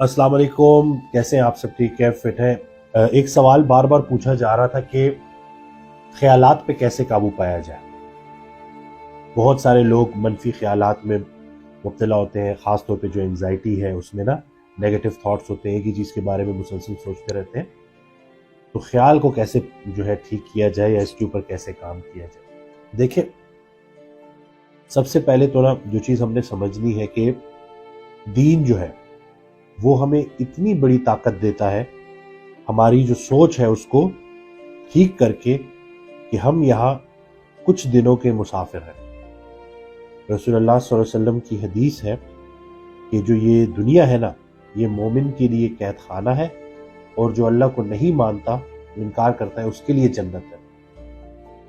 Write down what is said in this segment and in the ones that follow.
अस्सलाम वालेकुम। कैसे हैं आप? सब ठीक है, फिट हैं? एक सवाल बार बार पूछा जा रहा था कि ख्यालात पे कैसे काबू पाया जाए। बहुत सारे लोग मनफी ख्यालात में मुब्तला होते हैं, ख़ास तौर पे जो एंग्जाइटी है उसमें ना नेगेटिव थॉट्स होते हैं, एक ही चीज़ के बारे में मुसलसल सोचते रहते हैं। तो ख्याल को कैसे जो है ठीक किया जाए या इसके ऊपर कैसे काम किया जाए। देखिए, सबसे पहले तो ना जो चीज़ हमने समझनी है कि दीन जो है वो हमें इतनी बड़ी ताकत देता है, हमारी जो सोच है उसको ठीक करके, कि हम यहाँ कुछ दिनों के मुसाफिर हैं। रसूलुल्लाह सल्लल्लाहु अलैहि वसल्लम की हदीस है कि जो ये दुनिया है ना, ये मोमिन के लिए कैद खाना है, और जो अल्लाह को नहीं मानता, इनकार करता है, उसके लिए जन्नत है।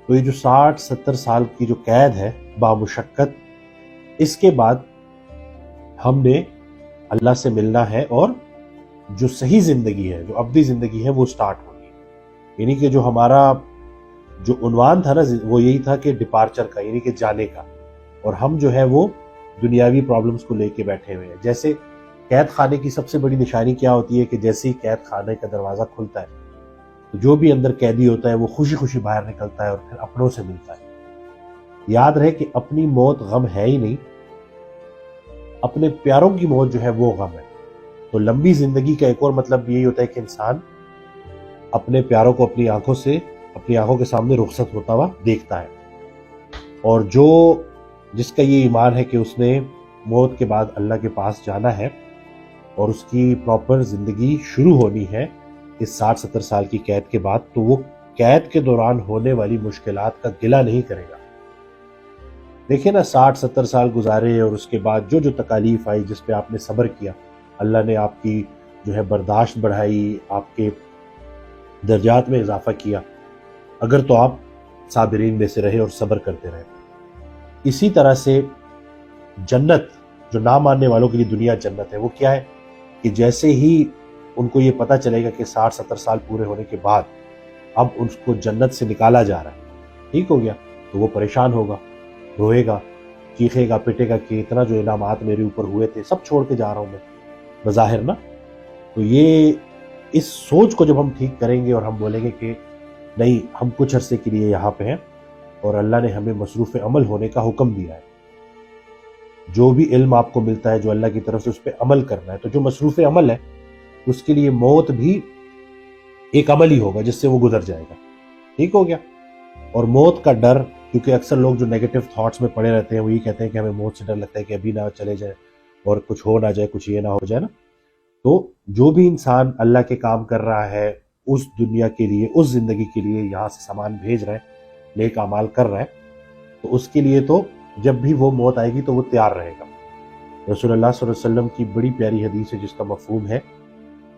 तो ये जो 60-70 साल की जो कैद है बामुशक्कत, इसके बाद हमने अल्लाह से मिलना है, और जो सही ज़िंदगी है, जो अब्दी ज़िंदगी है, वो स्टार्ट होगी। यानी कि जो हमारा जो उन्वान था ना, वो यही था कि डिपार्चर का, यानी कि जाने का, और हम जो है वो दुनियावी प्रॉब्लम्स को लेके बैठे हुए हैं। जैसे कैद खाने की सबसे बड़ी निशानी क्या होती है कि जैसे ही कैद खाने का दरवाज़ा खुलता है तो जो भी अंदर कैदी होता है वो खुशी खुशी बाहर निकलता है और फिर अपनों से मिलता है। याद रहे कि अपनी मौत गम है ही नहीं, अपने प्यारों की मौत जो है वो गम है। तो लंबी जिंदगी का एक और मतलब यही होता है कि इंसान अपने प्यारों को अपनी आंखों के सामने रुखसत होता हुआ देखता है। और जिसका ये ईमान है कि उसने मौत के बाद अल्लाह के पास जाना है और उसकी प्रॉपर जिंदगी शुरू होनी है इस 60-70 साल की कैद के बाद, तो वो कैद के दौरान होने वाली मुश्किलात का गिला नहीं करेगा। देखिए ना, 60-70 साल गुजारे और उसके बाद जो जो तकालीफ आई, जिस पे आपने सब्र किया, अल्लाह ने आपकी जो है बर्दाश्त बढ़ाई, आपके दर्जात में इजाफा किया, अगर तो आप साबिरीन में से रहे और सब्र करते रहे। इसी तरह से जन्नत, जो ना मानने वालों के लिए दुनिया जन्नत है, वो क्या है कि जैसे ही उनको ये पता चलेगा कि 60-70 साल पूरे होने के बाद अब उसको जन्नत से निकाला जा रहा है, ठीक हो गया, तो वो परेशान होगा, रोएगा, चीखेगा, पिटेगा कि इतना जो इनामात मेरे ऊपर हुए थे सब छोड़ के जा रहा हूँ मैं, बज़ाहिर ना। तो ये इस सोच को जब हम ठीक करेंगे और हम बोलेंगे कि नहीं, हम कुछ अरसे के लिए यहाँ पे हैं और अल्लाह ने हमें मसरूफ़ अमल होने का हुक्म दिया है, जो भी इल्म आपको मिलता है जो अल्लाह की तरफ से, उस पर अमल करना है। तो जो मसरूफ़ अमल है उसके लिए मौत भी एक अमल ही होगा जिससे वो गुजर जाएगा, ठीक हो गया। और मौत का डर, क्योंकि अक्सर लोग जो नेगेटिव थॉट्स में पड़े रहते हैं वो ये कहते हैं कि हमें मौत से डर लगता है कि अभी ना चले जाए और कुछ हो ना जाए, कुछ ये ना हो जाए ना। तो जो भी इंसान अल्लाह के काम कर रहा है, उस दुनिया के लिए, उस ज़िंदगी के लिए यहाँ से सामान भेज रहा है, नेक अमाल कर रहा है, तो उसके लिए तो जब भी वो मौत आएगी तो वो तैयार रहेगा। रसूलुल्लाह सल्लल्लाहु अलैहि वसल्लम की बड़ी प्यारी हदीस है जिसका मफहूम है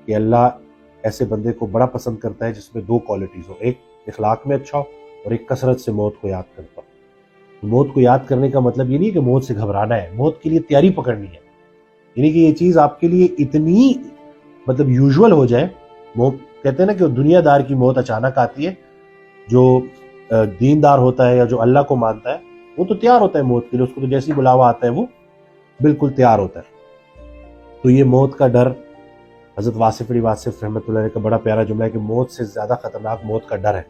कि अल्लाह ऐसे बंदे को बड़ा पसंद करता है जिसमें दो क्वालिटीज़ हो, एक इखलाक में अच्छा हो और एक कसरत से मौत को याद करता हो। तो मौत को याद करने का मतलब ये नहीं कि मौत से घबराना है, मौत के लिए तैयारी पकड़नी है। यानी कि ये चीज़ आपके लिए इतनी मतलब यूजुअल हो जाए। मौत, कहते हैं ना कि दुनियादार की मौत अचानक आती है, जो दीनदार होता है या जो अल्लाह को मानता है वो तो तैयार होता है मौत के लिए, उसको तो जैसे ही बुलावा आता है वो बिल्कुल तैयार होता है। तो ये मौत का डर, हज़रत वासिफ़ बिन वासिफ़ रहमतुल्लाह अलैह का बड़ा प्यारा जुमला है कि मौत से ज़्यादा ख़तरनाक मौत का डर है।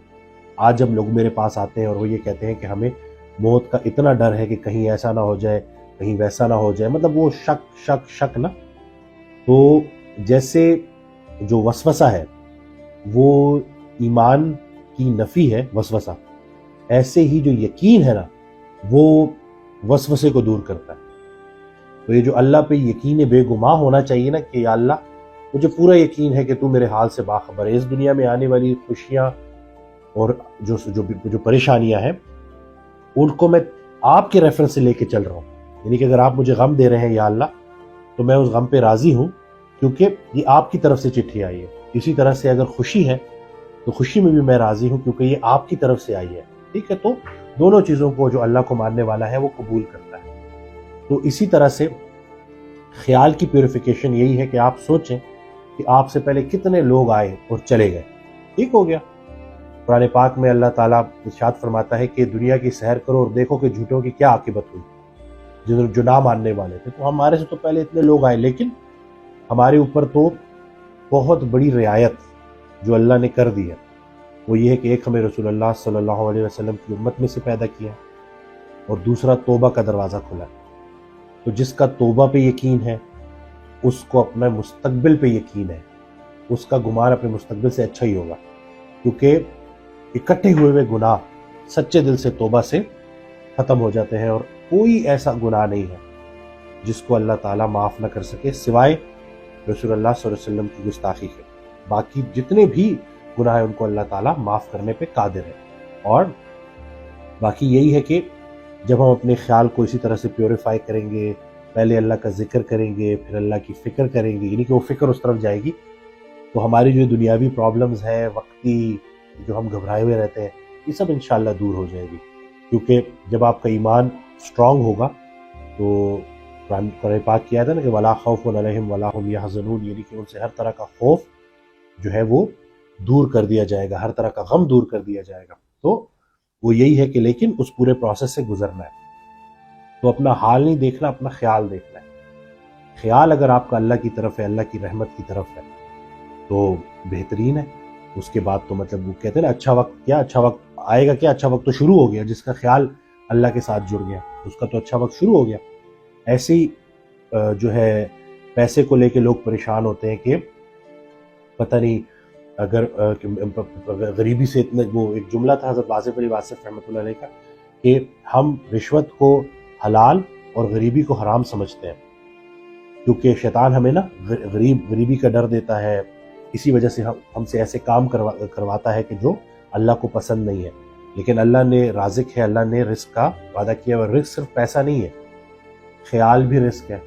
आज जब लोग मेरे पास आते हैं और वो ये कहते हैं कि हमें मौत का इतना डर है कि कहीं ऐसा ना हो जाए, कहीं वैसा ना हो जाए, मतलब वो शक शक शक ना। तो जैसे जो वसवसा है वो ईमान की नफ़ी है वसवसा, ऐसे ही जो यकीन है ना वो वसवसे को दूर करता है। तो ये जो अल्लाह पे यकीन बेगुमाह होना चाहिए ना कि या अल्लाह, मुझे पूरा यकीन है कि तू मेरे हाल से बाखबर है, इस दुनिया में आने वाली खुशियाँ और जो परेशानियाँ हैं उनको मैं आपके रेफरेंस से लेके चल रहा हूँ। यानी कि अगर आप मुझे गम दे रहे हैं या अल्लाह, तो मैं उस गम पे राज़ी हूँ क्योंकि ये आपकी तरफ से चिट्ठी आई है। इसी तरह से अगर खुशी है तो खुशी में भी मैं राज़ी हूँ क्योंकि ये आपकी तरफ से आई है, ठीक है। तो दोनों चीज़ों को जो अल्लाह को मानने वाला है वो कबूल करता है। तो इसी तरह से ख्याल की प्योरिफिकेशन यही है कि आप सोचें कि आपसे पहले कितने लोग आए और चले गए, ठीक हो गया। कुरान पाक में अल्लाह ताला इरशाद फरमाता है कि दुनिया की सैर करो और देखो कि झूठों की क्या आकिबत हुई, जो ना मानने वाले थे। तो हमारे से तो पहले इतने लोग आए, लेकिन ہمارے اوپر تو بہت بڑی رعایت جو اللہ نے کر دی ہے وہ یہ ہے کہ ایک ہمیں رسول اللہ صلی اللہ علیہ وسلم کی امت میں سے پیدا کیا اور دوسرا توبہ کا دروازہ کھلا. تو جس کا توبہ پہ یقین ہے اس کو اپنا مستقبل پہ یقین ہے، اس کا گمان اپنے مستقبل سے اچھا ہی ہوگا، کیونکہ اکٹھے ہوئے گناہ سچے دل سے توبہ سے ختم ہو جاتے ہیں، اور کوئی ایسا گناہ نہیں ہے جس کو اللہ تعالیٰ معاف نہ کر سکے سوائے رسول اللہ صلی اللہ علیہ وسلم کی گستاخی کے. باقی جتنے بھی گناہ ہیں ان کو اللہ تعالیٰ معاف کرنے پہ قادر ہے. اور باقی یہی ہے کہ جب ہم اپنے خیال کو اسی طرح سے پیوریفائی کریں گے، پہلے اللہ کا ذکر کریں گے، پھر اللہ کی فکر کریں گے، یعنی کہ وہ فکر اس طرف جائے گی، تو ہماری جو دنیاوی پرابلمز ہیں، وقتی جو ہم گھبرائے ہوئے رہتے ہیں، یہ سب انشاءاللہ دور ہو جائے گی. کیونکہ جب آپ کا ایمان اسٹرانگ ہوگا تو قرآن پاک کیا تھا نا کہ وَلَا خَوْفٌ عَلَيْهِمْ وَلَا هُمْ يَحْزَنُونَ، یعنی کہ ان سے ہر طرح کا خوف جو ہے وہ دور کر دیا جائے گا، ہر طرح کا غم دور کر دیا جائے گا. تو وہ یہی ہے کہ لیکن اس پورے پروسیس سے گزرنا ہے. تو اپنا حال نہیں دیکھنا، اپنا خیال دیکھنا ہے. خیال اگر آپ کا اللہ کی طرف ہے، اللہ کی رحمت کی طرف ہے تو بہترین ہے. اس کے بعد تو مطلب وہ کہتے ہیں نا اچھا وقت کیا، اچھا وقت آئے گا، کیا اچھا وقت تو شروع ہو گیا. جس کا خیال اللہ کے ساتھ جڑ گیا اس کا تو اچھا وقت شروع ہو گیا. ایسے ہی جو ہے پیسے کو لے کے لوگ پریشان ہوتے ہیں کہ پتہ نہیں اگر غریبی سے اتنا، وہ ایک جملہ تھا حضرت واصف علی واصف رحمۃ اللہ علیہ کا کہ ہم رشوت کو حلال اور غریبی کو حرام سمجھتے ہیں، کیونکہ شیطان ہمیں نا غریبی کا ڈر دیتا ہے، اسی وجہ سے ہم سے ایسے کام کرواتا ہے کہ جو اللہ کو پسند نہیں ہے. لیکن اللہ نے رازق ہے، اللہ نے رزق کا وعدہ کیا، اور رزق صرف پیسہ نہیں ہے، خیال بھی رزق ہے.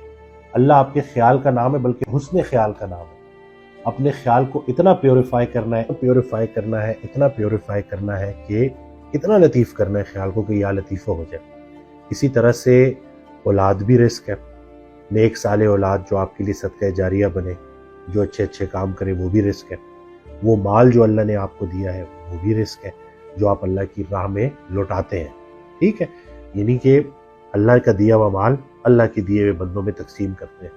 اللہ آپ کے خیال کا نام ہے بلکہ حسن خیال کا نام ہے. اپنے خیال کو اتنا پیوریفائی کرنا ہے، اتنا پیوریفائی کرنا ہے کہ اتنا لطیف کرنا ہے خیال کو کہ یا لطیفہ ہو جائے. اسی طرح سے اولاد بھی رزق ہے، نیک صالح اولاد جو آپ کے لیے صدقہ جاریہ بنے، جو اچھے اچھے کام کرے، وہ بھی رزق ہے. وہ مال جو اللہ نے آپ کو دیا ہے وہ بھی رزق ہے جو آپ اللہ کی راہ میں لوٹاتے ہیں. ٹھیک ہے، یعنی کہ اللہ کا دیا ہوا مال اللہ کے دیے ہوئے بندوں میں تقسیم کرتے ہیں.